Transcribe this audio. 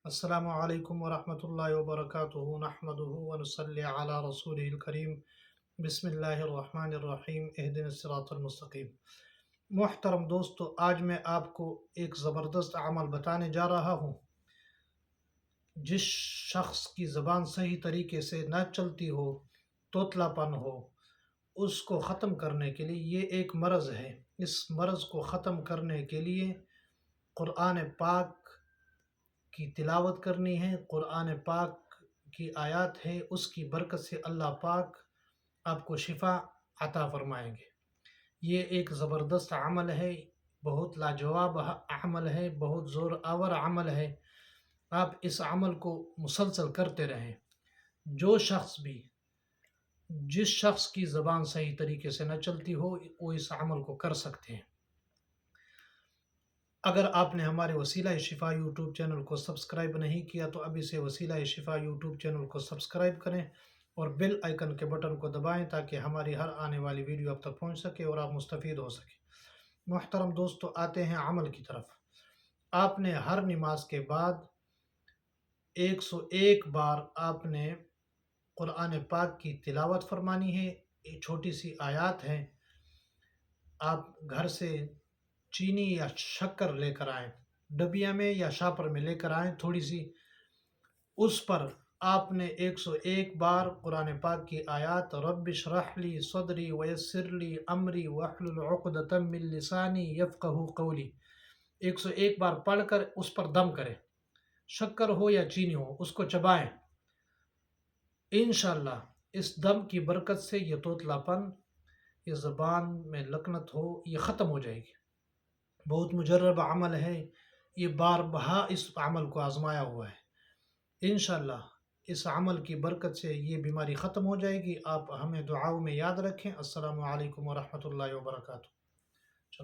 السلام علیکم ورحمۃ اللہ وبرکاتہ نحمدہ ونصلی علی رسولہ الکریم بسم اللہ الرحمن الرحیم اہدنا الصراط المستقیم۔ محترم دوستو، آج میں آپ کو ایک زبردست عمل بتانے جا رہا ہوں۔ جس شخص کی زبان صحیح طریقے سے نہ چلتی ہو، توتلا پن ہو، اس کو ختم کرنے کے لیے یہ ایک مرض ہے۔ اس مرض کو ختم کرنے کے لیے قرآن پاک کی تلاوت کرنی ہے۔ قرآن پاک کی آیات ہے، اس کی برکت سے اللہ پاک آپ کو شفا عطا فرمائیں گے۔ یہ ایک زبردست عمل ہے، بہت لاجواب عمل ہے، بہت زور آور عمل ہے۔ آپ اس عمل کو مسلسل کرتے رہیں۔ جس شخص کی زبان صحیح طریقے سے نہ چلتی ہو، وہ اس عمل کو کر سکتے ہیں۔ اگر آپ نے ہمارے وسیلہ شفا یوٹیوب چینل کو سبسکرائب نہیں کیا تو ابھی سے وسیلہ شفا یوٹیوب چینل کو سبسکرائب کریں اور بیل آئیکن کے بٹن کو دبائیں تاکہ ہماری ہر آنے والی ویڈیو آپ تک پہنچ سکے اور آپ مستفید ہو سکیں۔ محترم دوستو، آتے ہیں عمل کی طرف۔ آپ نے ہر نماز کے بعد 101 بار آپ نے قرآن پاک کی تلاوت فرمانی ہے۔ یہ چھوٹی سی آیات ہیں۔ آپ گھر سے چینی یا شکر لے کر آئیں، ڈبیا میں یا شاپر میں لے کر آئیں تھوڑی سی۔ اس پر آپ نے 101 بار قرآن پاک کی آیات رب اشرح لی صدری ویسر لی امری واحلل عقدۃ من لسانی یفقہوا قولی 101 بار پڑھ کر اس پر دم کریں۔ شکر ہو یا چینی ہو، اس کو چبائیں۔ انشاءاللہ اس دم کی برکت سے یہ توتلا پن، یہ زبان میں لکنت ہو، یہ ختم ہو جائے گی۔ بہت مجرب عمل ہے، یہ بار بہا اس عمل کو آزمایا ہوا ہے۔ انشاءاللہ اس عمل کی برکت سے یہ بیماری ختم ہو جائے گی۔ آپ ہمیں دعاؤں میں یاد رکھیں۔ السلام علیکم ورحمۃ اللہ وبرکاتہ۔